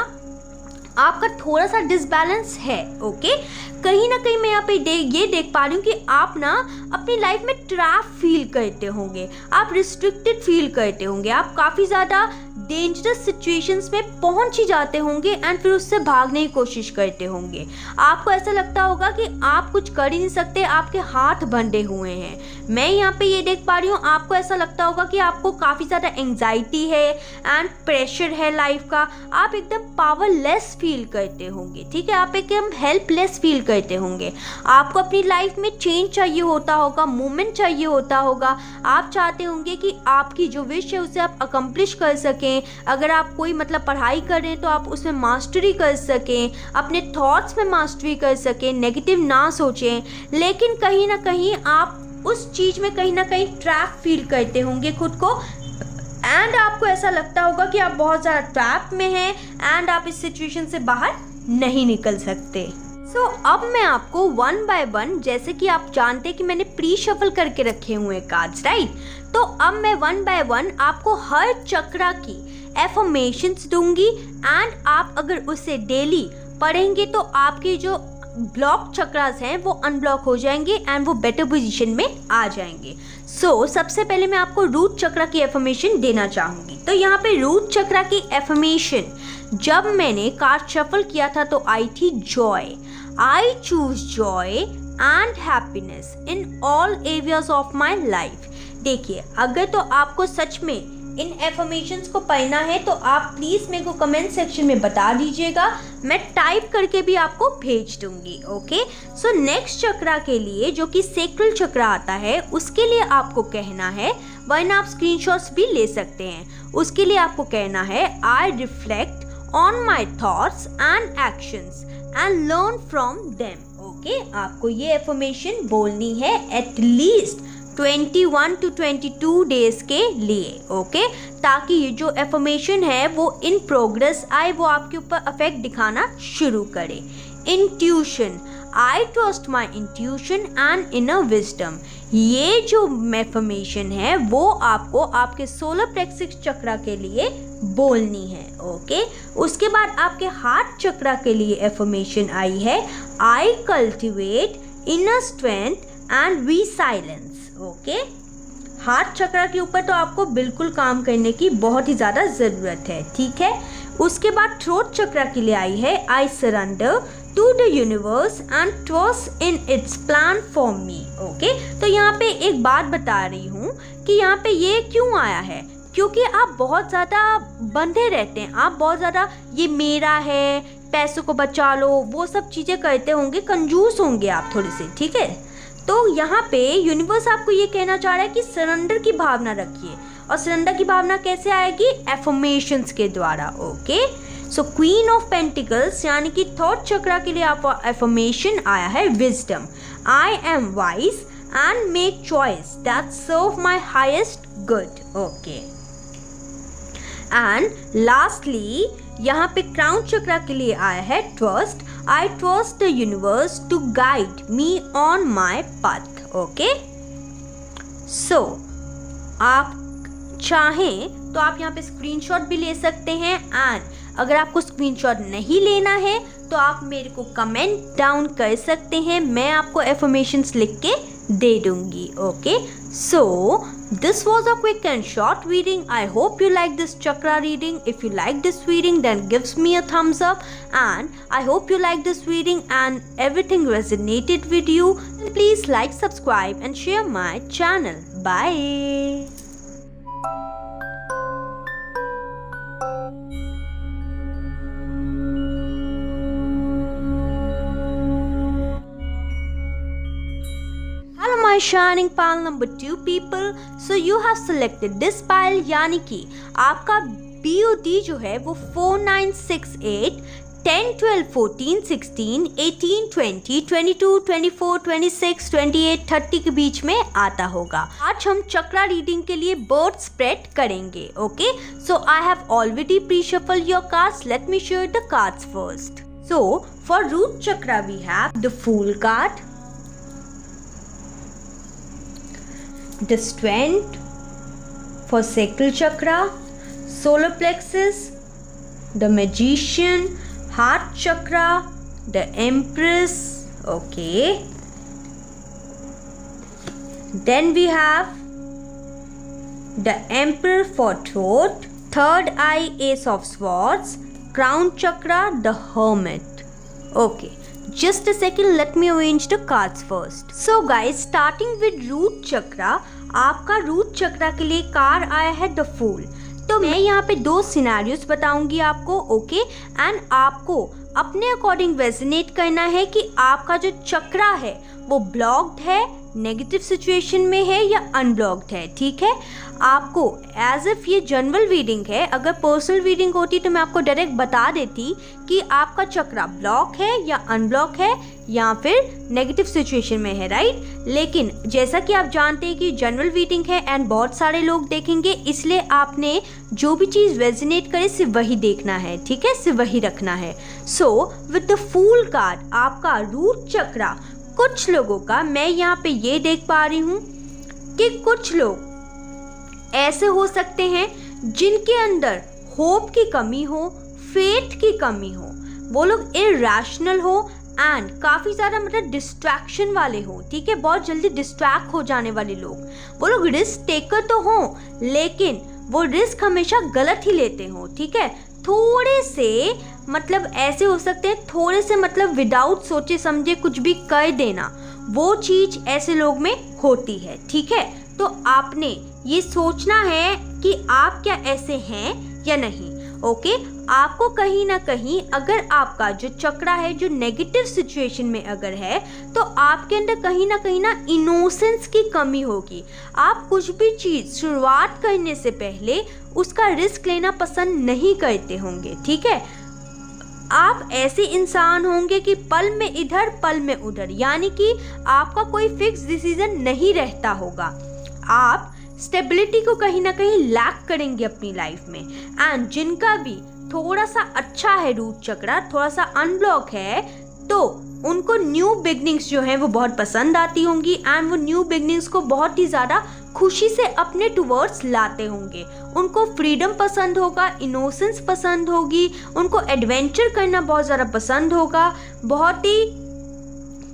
आपका थोड़ा सा डिसबैलेंस है। ओके, कहीं ना कहीं मैं यहाँ पे ये देख पा रही हूँ कि आप ना अपनी लाइफ में ट्रैप फील करते होंगे, आप रिस्ट्रिक्टेड फील करते होंगे, आप काफ़ी ज़्यादा डेंजरस सिचुएशंस में पहुंच ही जाते होंगे एंड फिर उससे भागने की कोशिश करते होंगे। आपको ऐसा लगता होगा कि आप कुछ कर ही नहीं सकते, आपके हाथ बंधे हुए हैं। मैं यहाँ पे ये देख पा रही हूँ, आपको ऐसा लगता होगा कि आपको काफ़ी ज़्यादा एंग्जाइटी है एंड प्रेशर है लाइफ का, आप एकदम पावरलेस फील करते होंगे। ठीक है, आप एकदम हेल्पलेस फील करते होंगे। आपको अपनी लाइफ में चेंज चाहिए होता होगा, मूवमेंट चाहिए होता होगा, आप चाहते होंगे कि आपकी जो विश है उसे आप अकम्प्लिश कर सकें। अगर आप कोई मतलब पढ़ाई कर रहे हैं तो आप उसमें मास्टरी कर सकें, अपने थॉट्स में मास्टरी कर सकें, नेगेटिव ना सोचें। लेकिन कहीं ना कहीं आप उस चीज़ में कहीं ना कहीं ट्रैप फील करते होंगे खुद को, एंड आपको ऐसा लगता होगा कि आप बहुत ज़्यादा ट्रैप में हैं एंड आप इस सिचुएशन से बाहर नहीं निकल सकते। अब मैं आपको वन बाय वन, जैसे कि आप जानते हैं कि मैंने प्री शफल करके रखे हुए हैं कार्ड्स, राइट, तो अब मैं वन बाय वन आपको हर चक्रा की एफर्मेशंस दूंगी एंड आप अगर उसे डेली पढ़ेंगे तो आपके जो ब्लॉक चक्रास हैं वो अनब्लॉक हो जाएंगे एंड वो बेटर पोजीशन में आ जाएंगे। सबसे पहले मैं आपको रूट चक्रा की एफर्मेशन देना चाहूँगी। तो यहाँ पे रूट चक्रा की एफर्मेशन जब मैंने कार्ड शफल किया था तो आई थी Joy. I choose Joy and happiness in all areas of my life. देखिए, अगर तो आपको सच में इन एफर्मेशंस को पढ़ना है तो आप प्लीज़ मेरे को कमेंट सेक्शन में बता दीजिएगा, मैं टाइप करके भी आपको भेज दूंगी। ओके, नेक्स्ट चक्रा के लिए जो कि सेक्रल चक्रा आता है उसके लिए आपको कहना है, वरना आप स्क्रीनशॉट्स भी ले सकते हैं। उसके लिए आपको कहना है I reflect on my thoughts and actions and learn from them. Okay, आपको ये एफर्मेशन बोलनी है एटलीस्ट 21 to 22 डेज के लिए। ओके, ताकि ये जो एफर्मेशन है वो इन प्रोग्रेस आए, वो आपके ऊपर अफेक्ट दिखाना शुरू करे। Intuition, I trust my intuition and inner wisdom, ये जो एफर्मेशन है वो आपको आपके सोलर प्लेक्सस चक्रा के लिए बोलनी है। ओके, उसके बाद आपके हार्ट चक्रा के लिए एफर्मेशन आई है I cultivate inner strength and resilience. Okay, heart chakra के ऊपर तो आपको बिल्कुल काम करने की बहुत ही ज़्यादा ज़रूरत है। ठीक है, उसके बाद थ्रोट चक्रा के लिए आई है I surrender to the universe and trust in its plan for me. Okay, तो यहाँ पे एक बात बता रही हूँ कि यहाँ पे ये क्यों आया है, क्योंकि आप बहुत ज़्यादा बंधे रहते हैं, आप बहुत ज़्यादा ये मेरा है, पैसों को बचा लो, वो सब चीज़ें करते होंगे, कंजूस होंगे आप थोड़े से। ठीक है, तो यहाँ पे यूनिवर्स आपको ये कहना चाह रहा है कि सरेंडर की भावना रखिए, और सरेंडर की भावना कैसे आएगी, एफर्मेशंस के द्वारा। ओके, क्वीन ऑफ पेंटिकल्स यानी कि थॉट चक्रा के लिए आप एफर्मेशन आया है wisdom, I am wise and make choice that serve my highest good. Okay, and lastly यहाँ पे क्राउन चक्रा के लिए आया है trust, I trust the universe to guide me on my path. Okay, आप चाहें तो आप यहाँ पे स्क्रीनशॉट भी ले सकते हैं, एंड अगर आपको स्क्रीनशॉट नहीं लेना है तो आप मेरे को कमेंट डाउन कर सकते हैं, मैं आपको एफर्मेशंस लिख के दे दूंगी. Okay, so this was a quick and short reading. I hope you like this chakra reading. If you like this reading, then gives me a thumbs up, and I hope you like this reading and everything resonated with you. Please like, subscribe and share my channel. Bye. My shining pile number 2 people, so you have selected this pile, यानी कि आपका BOD जो है वो 4968 10 12 14 16 18 20 22 24 26 28 30 के बीच में आता होगा. आज हम चक्रा रीडिंग के लिए बर्ड स्प्रेड करेंगे. Okay, so I have already pre shuffle your cards. Let me share the cards first. So for root chakra we have the fool card, the strength. For sacral chakra, solar plexus, the magician. Heart chakra, the empress. Okay, then we have the emperor for throat, third eye, ace of swords. Crown chakra, the hermit. Okay, just a second, let me arrange the cards first. So guys, starting with root chakra, आपका root चक्रा के लिए card आया है the fool. तो मैं यहाँ पे 2 scenarios बताऊंगी आपको. ओके, एंड आपको अपने अकॉर्डिंग रेजोनेट करना है कि आपका जो चक्रा है वो ब्लॉक्ड है, नेगेटिव सिचुएशन में है या अनब्लॉक्ड है. ठीक है, आपको एज इफ ये जनरल रीडिंग है. अगर पर्सनल रीडिंग होती तो मैं आपको डायरेक्ट बता देती कि आपका चक्रा ब्लॉक है या अनब्लॉक है या फिर नेगेटिव सिचुएशन में है, राइट. लेकिन जैसा कि आप जानते हैं कि जनरल रीडिंग है एंड बहुत सारे लोग देखेंगे, इसलिए आपने जो भी चीज़ रेजोनेट करे सिर्फ वही देखना है. ठीक है, सिर्फ वही रखना है. So with the fool card आपका रूट चक्रा, कुछ लोगों का मैं यहाँ पे ये देख पा रही हूँ कि कुछ लोग ऐसे हो सकते हैं जिनके अंदर होप की कमी हो, फेथ की कमी हो, वो लोग इरैशनल हो एंड काफ़ी ज़्यादा मतलब डिस्ट्रैक्शन वाले हो. ठीक है, बहुत जल्दी डिस्ट्रैक्ट हो जाने वाले लोग. वो लोग रिस्क टेकर तो हों लेकिन वो रिस्क हमेशा गलत ही लेते हो. ठीक है, थोड़े से मतलब ऐसे हो सकते हैं, थोड़े से मतलब विदाउट सोचे समझे कुछ भी कर देना, वो चीज़ ऐसे लोग में होती है. ठीक है, तो आपने ये सोचना है कि आप क्या ऐसे हैं या नहीं. ओके, आपको कहीं ना कहीं अगर आपका जो चक्रा है जो नेगेटिव सिचुएशन में अगर है तो आपके अंदर कहीं ना इनोसेंस की कमी होगी. आप कुछ भी चीज़ शुरुआत करने से पहले उसका रिस्क लेना पसंद नहीं करते होंगे. ठीक है, आप ऐसे इंसान होंगे कि पल में इधर पल में उधर, यानी कि आपका कोई फिक्स डिसीजन नहीं रहता होगा. आप स्टेबिलिटी को कहीं ना कहीं लैक करेंगे अपनी लाइफ में. एंड जिनका भी थोड़ा सा अच्छा है रूट चक्रा, थोड़ा सा अनब्लॉक है, तो उनको न्यू बिगनिंग्स जो हैं वो बहुत पसंद आती होंगी एंड वो न्यू बिगनिंग्स को बहुत ही ज़्यादा खुशी से अपने टुवर्ड्स लाते होंगे. उनको फ्रीडम पसंद होगा, इनोसेंस पसंद होगी, उनको एडवेंचर करना बहुत ज़्यादा पसंद होगा, बहुत ही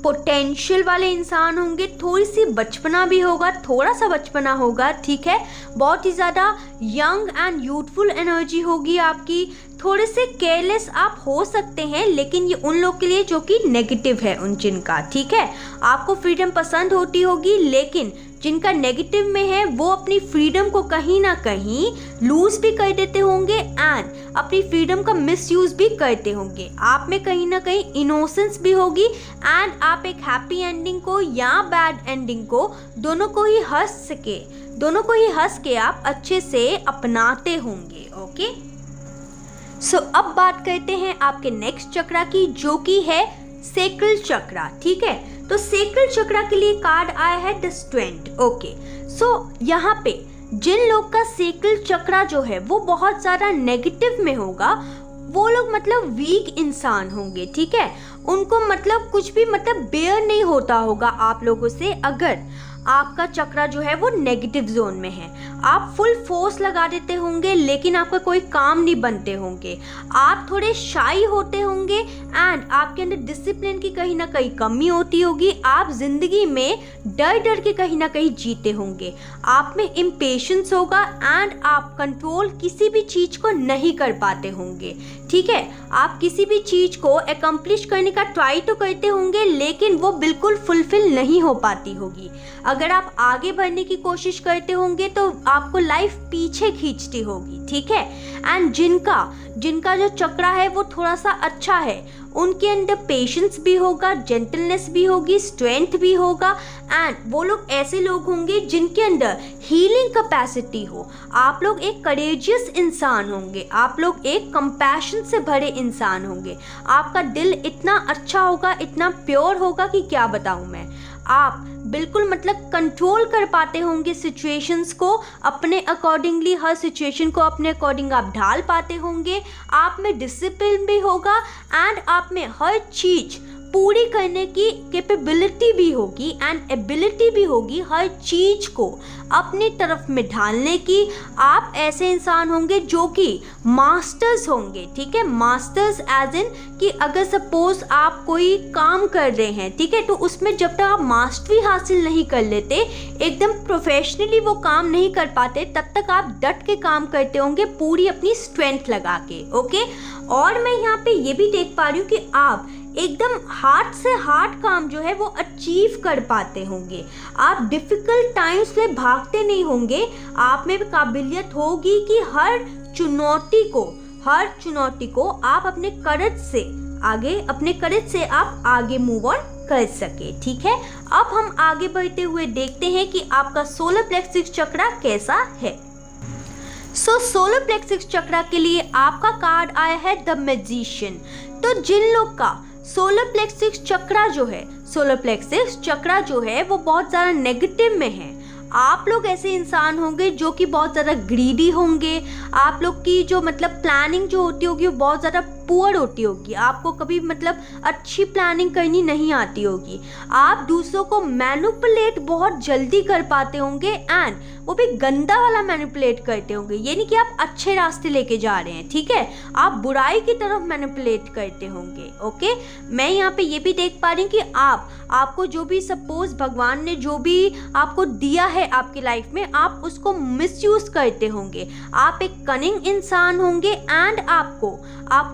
पोटेंशियल वाले इंसान होंगे, थोड़ी सी बचपना भी होगा, थोड़ा सा बचपना होगा. ठीक है, बहुत ही ज़्यादा यंग एंड यूथफुल एनर्जी होगी आपकी. थोड़े से केयरलेस आप हो सकते हैं, लेकिन ये उन लोग के लिए जो कि नेगेटिव है उन जिनका. ठीक है, आपको फ्रीडम पसंद होती होगी, लेकिन जिनका नेगेटिव में है वो अपनी फ्रीडम को कहीं ना कहीं लूज भी कर देते होंगे एंड अपनी फ्रीडम का मिसयूज भी करते होंगे. आप में कहीं ना कहीं इनोसेंस भी होगी एंड आप एक हैप्पी एंडिंग को या बैड एंडिंग को दोनों को ही हंस के आप अच्छे से अपनाते होंगे. ओके, सो अब बात करते हैं आपके नेक्स्ट चक्रा की, जो कि है सेक्रल चक्रा. ठीक है, तो सेक्रल चक्रा के लिए कार्ड आया है द स्ट्रेंथ. ओके, सो यहाँ पे जिन लोग का सेक्रल चक्रा जो है वो बहुत ज़्यादा नेगेटिव में होगा, वो लोग मतलब वीक इंसान होंगे. ठीक है, उनको मतलब कुछ भी मतलब बेयर नहीं होता होगा आप लोगों से. अगर आपका चक्रा जो है वो नेगेटिव जोन में है। आप फुल फोर्स लगा देते होंगे लेकिन आपका कोई काम नहीं बनते होंगे। आप थोड़े शाई होते होंगे एंड आपके अंदर डिसिप्लिन की कहीं ना कहीं कमी होती होगी। आप जिंदगी में डर डर के कहीं ना कहीं जीते होंगे। आप में इम्पेशेंस होगा एंड आप कंट्रोल किसी भी चीज को नहीं कर पाते होंगे। ठीक है, आप किसी भी चीज को एकम्प्लिश करने का ट्राई तो करते होंगे लेकिन वो बिल्कुल फुलफिल नहीं हो पाती होगी। अगर आप आगे बढ़ने की कोशिश करते होंगे तो आपको लाइफ पीछे खींचती होगी। ठीक है, एंड जिनका जो चक्रा है वो थोड़ा सा अच्छा है, उनके अंदर पेशेंस भी होगा, जेंटलनेस भी होगी, स्ट्रेंथ भी होगा एंड वो लोग ऐसे लोग होंगे जिनके अंदर हीलिंग कैपेसिटी हो। आप लोग एक करेजियस इंसान होंगे, आप लोग एक कंपैशन से भरे इंसान होंगे। आपका दिल इतना अच्छा होगा, इतना प्योर होगा कि क्या बताऊं मैं। आप बिल्कुल मतलब कंट्रोल कर पाते होंगे सिचुएशंस को अपने अकॉर्डिंगली, हर सिचुएशन को अपने अकॉर्डिंग आप ढाल पाते होंगे। आप में डिसिप्लिन भी होगा एंड आप में हर चीज पूरी करने की कैपेबिलिटी भी होगी एंड एबिलिटी भी होगी हर चीज को अपनी तरफ में ढालने की। आप ऐसे इंसान होंगे जो कि मास्टर्स होंगे। ठीक है, मास्टर्स एज इन कि अगर सपोज आप कोई काम कर रहे हैं, ठीक है, तो उसमें जब तक आप मास्टरी हासिल नहीं कर लेते, एकदम प्रोफेशनली वो काम नहीं कर पाते, तब तक आप डट के काम करते होंगे पूरी अपनी स्ट्रेंथ लगा के। ओके, और मैं यहाँ पे ये भी देख पा रही हूँ कि आप एकदम हार्ड से हार्ड काम जो है वो अचीव कर पाते होंगे। आप डिफिकल्ट टाइम्स में भागते नहीं होंगे। आप में भी काबिलियत होगी कि हर चुनौती को आप अपने करेज से आप आगे मूव ऑन कर सके। ठीक है, अब हम आगे बढ़ते हुए देखते हैं कि आपका सोलर प्लेक्सिस चक्रा कैसा है। सोलर प्लेक्सिस चक्रा के लिए आपका कार्ड आया है द मैजिशियन। तो जिन लोग का सोलर प्लेक्सिस चक्रा जो है वो बहुत ज़्यादा नेगेटिव में है, आप लोग ऐसे इंसान होंगे जो कि बहुत ज़्यादा ग्रीडी होंगे। आप लोग की जो मतलब प्लानिंग जो होती होगी वो बहुत ज़्यादा पुअर होती होगी। आपको कभी मतलब अच्छी प्लानिंग करनी नहीं आती होगी। आप दूसरों को मैनिपुलेट बहुत जल्दी कर पाते होंगे एंड वो भी गंदा वाला मैनिपुलेट करते होंगे। ये नहीं कि आप अच्छे रास्ते लेके जा रहे हैं, ठीक है, आप बुराई की तरफ मैनिपुलेट करते होंगे। ओके, मैं यहाँ पे ये भी देख पा रही हूँ कि आपको जो भी सपोज भगवान ने जो भी आपको दिया है आपकी लाइफ में, आप उसको मिसयूज करते होंगे। आप एक कनिंग इंसान होंगे एंड आपको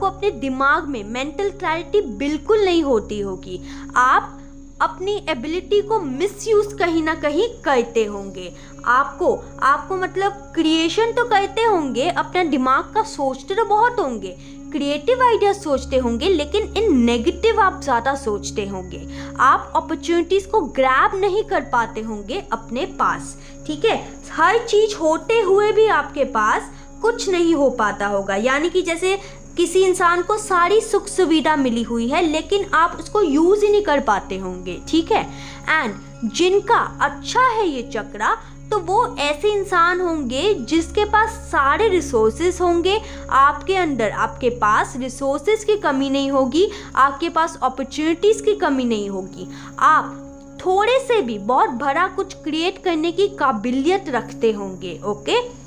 अपने दिमाग में मेंटल क्लैरिटी बिल्कुल नहीं होती होगी। आप अपनी एबिलिटी को मिसयूज कहीं ना कहीं करते होंगे। आपको मतलब क्रिएशन तो करते होंगे, अपना दिमाग का सोचते तो बहुत होंगे, क्रिएटिव आइडिया सोचते होंगे, लेकिन इन नेगेटिव आप ज़्यादा सोचते होंगे। आप अपॉर्चुनिटीज़ को ग्रैब नहीं कर पाते होंगे अपने पास। ठीक है, हर चीज़ होते हुए भी आपके पास कुछ नहीं हो पाता होगा। यानी कि जैसे किसी इंसान को सारी सुख सुविधा मिली हुई है लेकिन आप उसको यूज़ ही नहीं कर पाते होंगे। ठीक है, एंड जिनका अच्छा है ये चक्रा, तो वो ऐसे इंसान होंगे जिसके पास सारे रिसोर्सेज होंगे। आपके पास रिसोर्सेज की कमी नहीं होगी, आपके पास अपॉर्चुनिटीज़ की कमी नहीं होगी। आप थोड़े से भी बहुत बड़ा कुछ क्रिएट करने की काबिलियत रखते होंगे। ओके,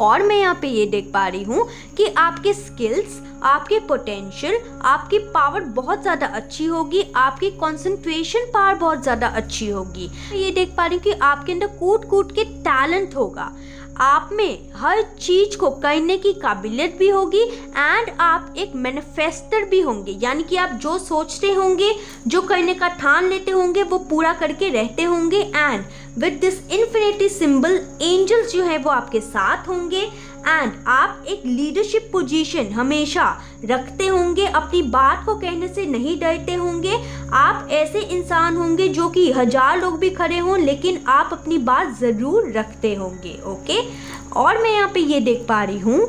और मैं यहाँ पे ये देख पा रही हूँ कि आपके स्किल्स, आपके पोटेंशियल, आपकी पावर बहुत ज़्यादा अच्छी होगी, आपकी कंसंट्रेशन पावर बहुत ज़्यादा अच्छी होगी। ये देख पा रही हूँ कि आपके अंदर कूट के टैलेंट होगा। आप में हर चीज़ को करने की काबिलियत भी होगी एंड आप एक मैनिफेस्टर भी होंगे। यानी कि आप जो सोचते होंगे, जो करने का ठान लेते होंगे, वो पूरा करके रहते होंगे। And with this infinity symbol, angels जो है वो आपके साथ होंगे एंड आप एक लीडरशिप पोजीशन हमेशा रखते होंगे, अपनी बात को कहने से नहीं डरते होंगे। आप ऐसे इंसान होंगे जो कि 1000 लोग भी खड़े हों लेकिन आप अपनी बात ज़रूर रखते होंगे। ओके, और मैं यहाँ पे ये देख पा रही हूँ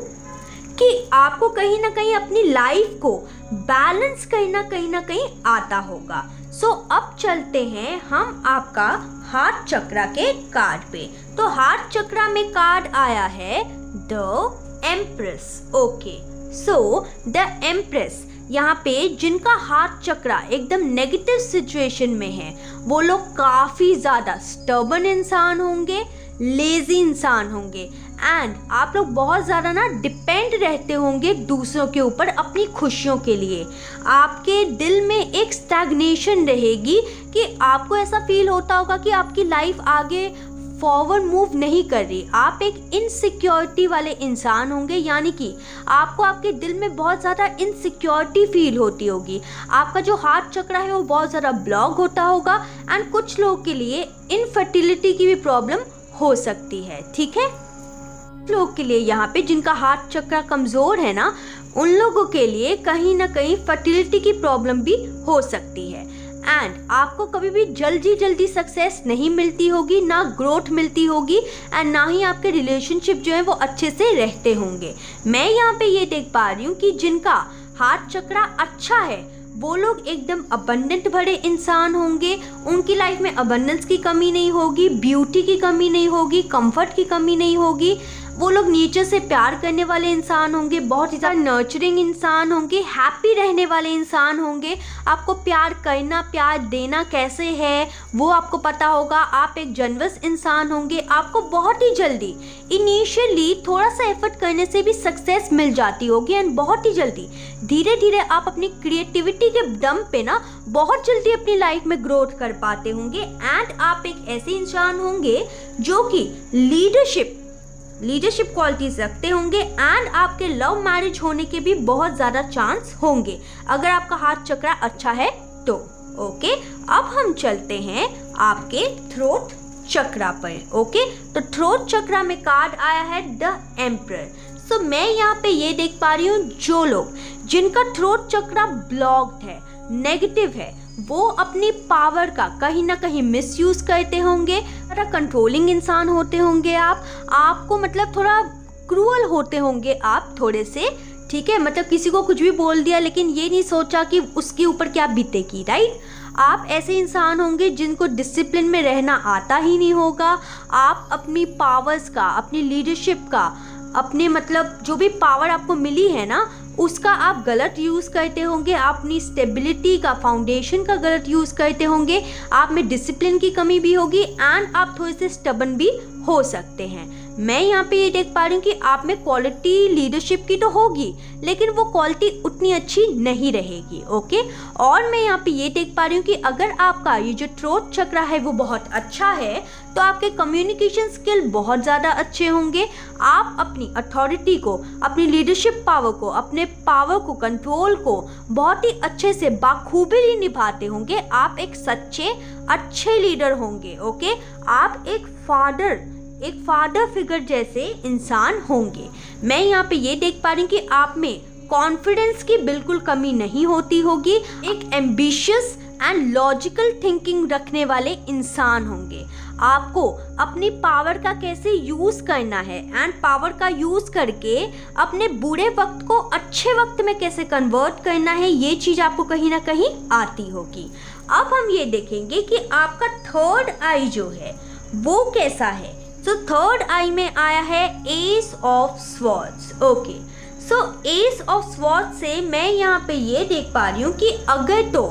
कि आपको कहीं ना कहीं अपनी लाइफ को बैलेंस करना कहीं ना कहीं आता होगा। सो अब चलते हैं हम आपका हार्ट चक्रा के कार्ड पे। तो हार्ट चक्रा में कार्ड आया है the empress. Okay, so the empress, यहाँ पे जिनका हार्ट चक्रा एकदम नेगेटिव सिचुएशन में है वो लोग काफ़ी ज़्यादा स्टर्बन इंसान होंगे, लेज़ी इंसान होंगे एंड आप लोग बहुत ज़्यादा ना डिपेंड रहते होंगे दूसरों के ऊपर अपनी खुशियों के लिए। आपके दिल में एक स्टैग्नेशन रहेगी कि आपको ऐसा फील होता होगा कि आपकी लाइफ आगे फॉरवर्ड मूव नहीं कर रही। आप एक इनसिक्योरिटी वाले इंसान होंगे, यानी कि आपको आपके दिल में बहुत ज़्यादा इनसिक्योरिटी फील होती होगी। आपका जो हार्ट चक्रा है वो बहुत ज़्यादा ब्लॉक होता होगा एंड कुछ लोगों के लिए इनफर्टिलिटी की भी प्रॉब्लम हो सकती है। ठीक है, लोग के लिए यहाँ पे जिनका हार्ट चक्रा कमज़ोर है ना, उन लोगों के लिए कहीं ना कहीं फर्टिलिटी की प्रॉब्लम भी हो सकती है एंड आपको कभी भी जल्दी सक्सेस नहीं मिलती होगी, ना ग्रोथ मिलती होगी एंड ना ही आपके रिलेशनशिप जो है वो अच्छे से रहते होंगे। मैं यहाँ पे ये देख पा रही हूँ कि जिनका हार्ट चक्रा अच्छा है वो लोग एकदम अबंडेंट भरे इंसान होंगे। उनकी लाइफ में अबंडेंस की कमी नहीं होगी, ब्यूटी की कमी नहीं होगी, कंफर्ट की कमी नहीं होगी। वो लोग नेचर से प्यार करने वाले इंसान होंगे, बहुत ही ज़्यादा नर्चरिंग इंसान होंगे, हैप्पी रहने वाले इंसान होंगे। आपको प्यार करना, प्यार देना कैसे है वो आपको पता होगा। आप एक जनरस इंसान होंगे। आपको बहुत ही जल्दी इनिशियली थोड़ा सा एफर्ट करने से भी सक्सेस मिल जाती होगी एंड बहुत ही जल्दी धीरे धीरे आप अपनी क्रिएटिविटी के दम पे ना बहुत जल्दी अपनी लाइफ में ग्रोथ कर पाते होंगे एंड आप एक ऐसे इंसान होंगे जो कि लीडरशिप क्वालिटीज रखते होंगे एंड आपके लव मैरिज होने के भी बहुत ज़्यादा चांस होंगे अगर आपका हार्ट चक्रा अच्छा है तो। ओके, अब हम चलते हैं आपके थ्रोट चक्रा पर। ओके, तो थ्रोट चक्रा में कार्ड आया है द एम्परर। सो मैं यहाँ पे ये देख पा रही हूँ जो लोग जिनका थ्रोट चक्रा ब्लॉक्ड है, नेगेटिव है, वो अपनी पावर का कहीं ना कहीं मिसयूज करते होंगे। थोड़ा कंट्रोलिंग इंसान होते होंगे आपको मतलब थोड़ा क्रूअल होते होंगे आप थोड़े से। ठीक है, मतलब किसी को कुछ भी बोल दिया लेकिन ये नहीं सोचा कि उसके ऊपर क्या बीतेगी, राइट। आप ऐसे इंसान होंगे जिनको डिसिप्लिन में रहना आता ही नहीं होगा। आप अपनी पावर्स का, अपनी लीडरशिप का, अपने मतलब जो भी पावर आपको मिली है ना उसका आप गलत यूज़ करते होंगे। आप अपनी स्टेबिलिटी का, फाउंडेशन का गलत यूज़ करते होंगे। आप में डिसिप्लिन की कमी भी होगी एंड आप थोड़े से स्टबन भी हो सकते हैं। मैं यहाँ पे ये देख पा रही हूँ कि आप में क्वालिटी लीडरशिप की तो होगी लेकिन वो क्वालिटी उतनी अच्छी नहीं रहेगी। ओके, और मैं यहाँ पे ये देख पा रही हूँ कि अगर आपका ये जो थ्रोट चक्रा है वो बहुत अच्छा है तो आपके कम्युनिकेशन स्किल बहुत ज़्यादा अच्छे होंगे। आप अपनी अथॉरिटी को, अपनी लीडरशिप पावर को, अपने पावर को, कंट्रोल को बहुत ही अच्छे से बाखूबी निभाते होंगे। आप एक सच्चे अच्छे लीडर होंगे। ओके, आप एक फादर फिगर जैसे इंसान होंगे। मैं यहाँ पे ये देख पा रही हूँ कि आप में कॉन्फिडेंस की बिल्कुल कमी नहीं होती होगी। एक एम्बिशियस एंड लॉजिकल थिंकिंग रखने वाले इंसान होंगे। आपको अपनी पावर का कैसे यूज़ करना है एंड पावर का यूज़ करके अपने बुरे वक्त को अच्छे वक्त में कैसे कन्वर्ट करना है, ये चीज़ आपको कहीं ना कहीं आती होगी। अब हम ये देखेंगे कि आपका थर्ड आई जो है वो कैसा है। तो थर्ड आई में आया है S of swords. Okay, so S of swords से मैं यहाँ पे ये देख पा रही हूँ कि अगर तो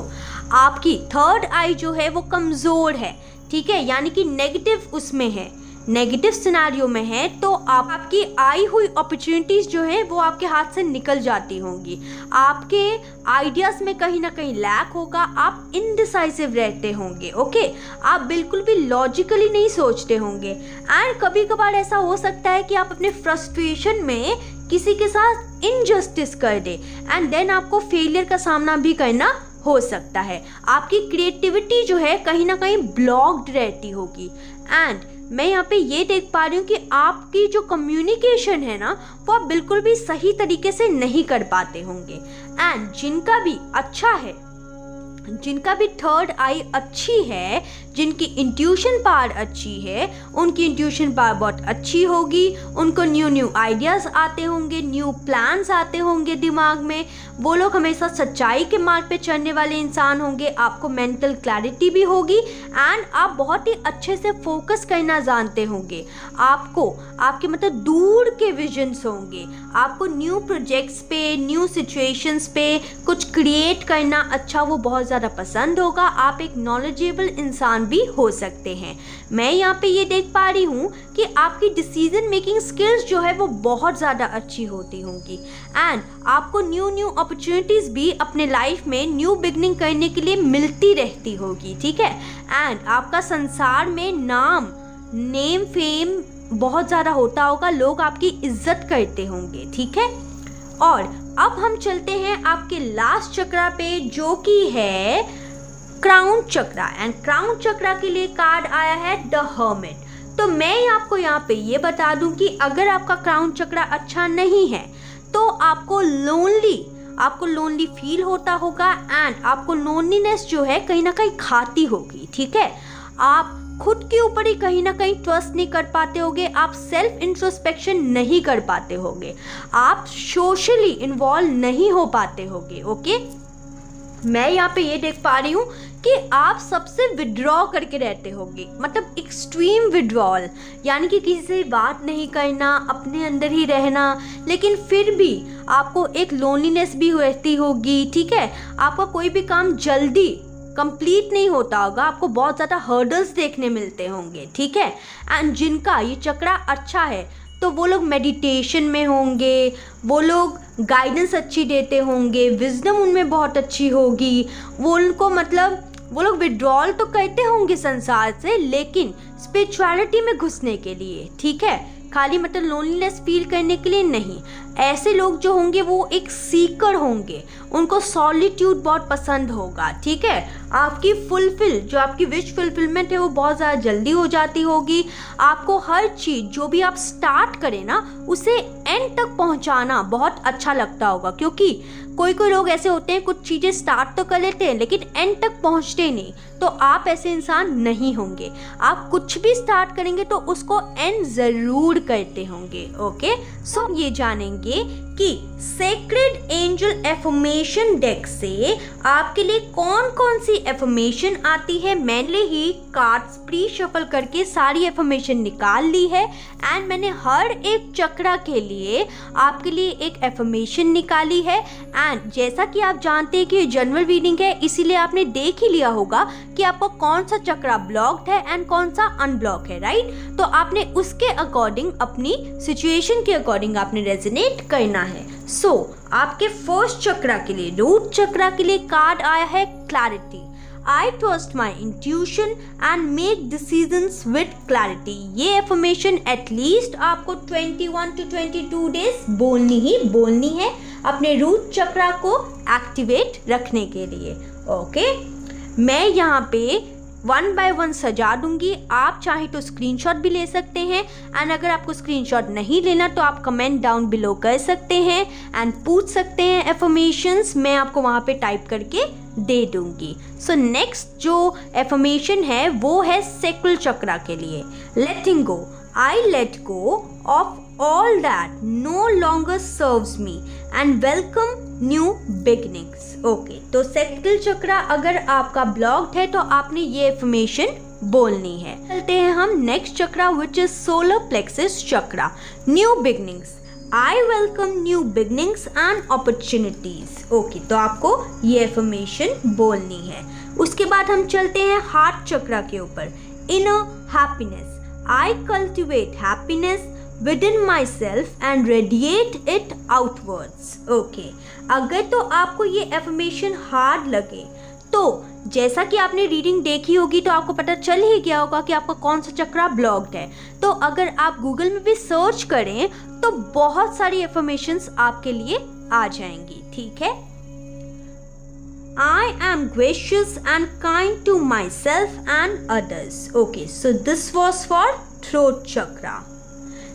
आपकी थर्ड आई जो है वो कमज़ोर है, ठीक है, यानी कि नेगेटिव उसमें है, नेगेटिव सिनेरियो में है, तो आपकी आई हुई अपॉर्चुनिटीज़ जो है वो आपके हाथ से निकल जाती होंगी। आपके आइडियाज़ में कहीं ना कहीं लैक होगा। आप इनडिसाइसिव रहते होंगे। ओके, आप बिल्कुल भी लॉजिकली नहीं सोचते होंगे एंड कभी कभार ऐसा हो सकता है कि आप अपने फ्रस्ट्रेशन में किसी के साथ इनजस्टिस कर दे एंड देन आपको फेलियर का सामना भी करना हो सकता है। आपकी क्रिएटिविटी जो है कहीं ना कहीं ब्लॉक्ड रहती होगी एंड मैं यहाँ पे ये देख पा रही हूँ कि आपकी जो कम्युनिकेशन है ना वो आप बिल्कुल भी सही तरीके से नहीं कर पाते होंगे। एंड जिनका भी अच्छा है जिनका भी थर्ड आई अच्छी है, जिनकी इंट्यूशन पावर अच्छी है, उनकी इंट्यूशन पावर बहुत अच्छी होगी, उनको न्यू आइडियाज़ आते होंगे, न्यू प्लान्स आते होंगे दिमाग में, वो लोग हमेशा सच्चाई के मार्ग पे चलने वाले इंसान होंगे, आपको मेंटल क्लैरिटी भी होगी एंड आप बहुत ही अच्छे से फोकस करना जानते होंगे, आपको आपके मतलब दूर के विजन्स होंगे, आपको न्यू प्रोजेक्ट्स पे, न्यू सिचुएशंस पे कुछ क्रिएट करना अच्छा वो बहुत ज़्यादा पसंद होगा, आप एक नॉलेजेबल इंसान भी हो सकते हैं। मैं यहाँ पे ये देख पा रही हूँ कि आपकी डिसीजन मेकिंग स्किल्स जो है वो बहुत ज़्यादा अच्छी होती होंगी एंड आपको न्यू अपॉर्चुनिटीज़ भी अपने लाइफ में न्यू बिगनिंग करने के लिए मिलती रहती होगी, ठीक है। एंड आपका संसार में नेम फेम बहुत ज़्यादा होता होगा, लोग आपकी इज्जत करते होंगे, ठीक है। और अब हम चलते हैं आपके लास्ट चक्रा पे जो कि है crown chakra and crown chakra के लिए कार्ड आया है द हर्मिट। तो मैं आपको यहाँ पे ये बता दूं कि अगर आपका क्राउन चक्रा अच्छा नहीं है तो आपको लोनली फील होता होगा एंड आपको लोनलीनेस जो है कहीं ना कहीं खाती होगी, ठीक है। आप खुद के ऊपर ही कहीं ना कहीं ट्रस्ट नहीं कर पाते होगे, आप सेल्फ इंट्रोस्पेक्शन नहीं कर पाते होगे, आप सोशली इन्वॉल्व नहीं हो पाते होगे, ओके। मैं यहाँ पे ये देख पा रही हूँ कि आप सबसे विड्रॉ करके रहते होगे, मतलब एक्सट्रीम विड्रॉल, यानी कि किसी से बात नहीं करना, अपने अंदर ही रहना, लेकिन फिर भी आपको एक लोनलीनेस भी रहती होगी, ठीक है। आपका कोई भी काम जल्दी कंप्लीट नहीं होता होगा, आपको बहुत ज़्यादा हर्डल्स देखने मिलते होंगे, ठीक है। एंड जिनका ये चक्रा अच्छा है तो वो लोग मेडिटेशन में होंगे, वो लोग गाइडेंस अच्छी देते होंगे, विजडम उनमें बहुत अच्छी होगी, वो लोग विड्रॉल तो करते होंगे संसार से, लेकिन स्पिरिचुअलिटी में घुसने के लिए, ठीक है, खाली मतलब लोनलीनेस फील करने के लिए नहीं। ऐसे लोग जो होंगे वो एक सीकर होंगे, उनको सॉलिट्यूड बहुत पसंद होगा, ठीक है। आपकी आपकी विश फुलफिलमेंट है वो बहुत ज़्यादा जल्दी हो जाती होगी। आपको हर चीज़ जो भी आप स्टार्ट करें ना उसे एंड तक पहुंचाना बहुत अच्छा लगता होगा, क्योंकि कोई लोग ऐसे होते हैं कुछ चीज़ें स्टार्ट तो कर लेते हैं लेकिन एंड तक पहुंचते नहीं, तो आप ऐसे इंसान नहीं होंगे। आप कुछ भी स्टार्ट करेंगे तो उसको एंड ज़रूर करते होंगे, ओके। सो ये जानेंगे कि सेक्रेड एंजल एफर्मेशन डेक से आपके लिए कौन कौन सी एफर्मेशन आती है। मैंने ही कार्ड्स प्री शफल करके सारी एफर्मेशन निकाल ली है एंड मैंने हर एक चक्रा के लिए आपके लिए एक एफर्मेशन निकाली है। एंड जैसा कि आप जानते हैं कि ये जनरल रीडिंग है, इसीलिए आपने देख ही लिया होगा कि आपको कौन सा चक्रा ब्लॉक्ड है एंड कौन सा अनब्लॉक है, राइट। तो आपने उसके अकॉर्डिंग, अपनी सिचुएशन के अकॉर्डिंग आपने रेजोनेट करना है। सो आपके फर्स्ट चक्रा के लिए, रूट चक्रा के लिए कार्ड आया है clarity. I trust my intuition and make decisions with clarity। ये एफर्मेशन एटलीस्ट आपको 21 to 22 डेज बोलनी है अपने रूट चक्रा को एक्टिवेट रखने के लिए, ओके। मैं यहाँ पे 1 by 1 सजा दूंगी, आप चाहे तो स्क्रीनशॉट भी ले सकते हैं एंड अगर आपको स्क्रीनशॉट नहीं लेना तो आप कमेंट डाउन बिलो कर सकते हैं एंड पूछ सकते हैं एफर्मेशंस, मैं आपको वहाँ पे टाइप करके दे दूंगी। सो नेक्स्ट जो एफर्मेशन है वो है सेक्रल चक्रा के लिए। Letting go, I let go of all that no longer serves me and welcome new beginnings। Okay, तो सेक्रेल चक्रा अगर आपका ब्लॉक्ड है तो आपने ये एफर्मेशन बोलनी है। चलते हैं हम next chakra which is solar plexus chakra, new beginnings. I welcome new beginnings and opportunities. Okay, तो आपको ये एफर्मेशन बोलनी है। उसके बाद हम चलते हैं हार्ट चक्रा के ऊपर, inner happiness. I cultivate happiness within myself and radiate it outwards। Okay, अगर तो आपको ये एफर्मेशन हार्ड लगे तो जैसा कि आपने रीडिंग देखी होगी तो आपको पता चल ही गया होगा कि आपका कौन सा चक्रा ब्लॉक्ड है। तो अगर आप गूगल में भी सर्च करें तो बहुत सारी एफर्मेशंस आपके लिए आ जाएंगी, ठीक है। I am gracious and kind to myself and others। Okay, so this was for throat chakra।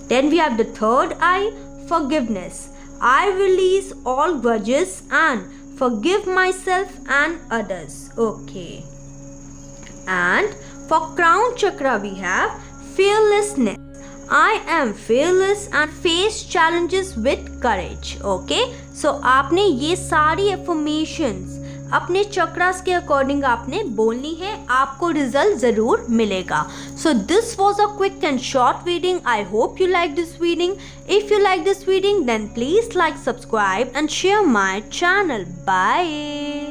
Then we have the third eye, forgiveness। I release all grudges and forgive myself and others. Okay. And for crown chakra we have fearlessness. I am fearless and face challenges with courage. Okay. So आपने ये सारी affirmations अपने चक्रास के according आपने बोलनी है, आपको result ज़रूर मिलेगा. So this was a quick and short reading. I hope you like this reading. If you like this reading then please like, subscribe and share my channel. Bye.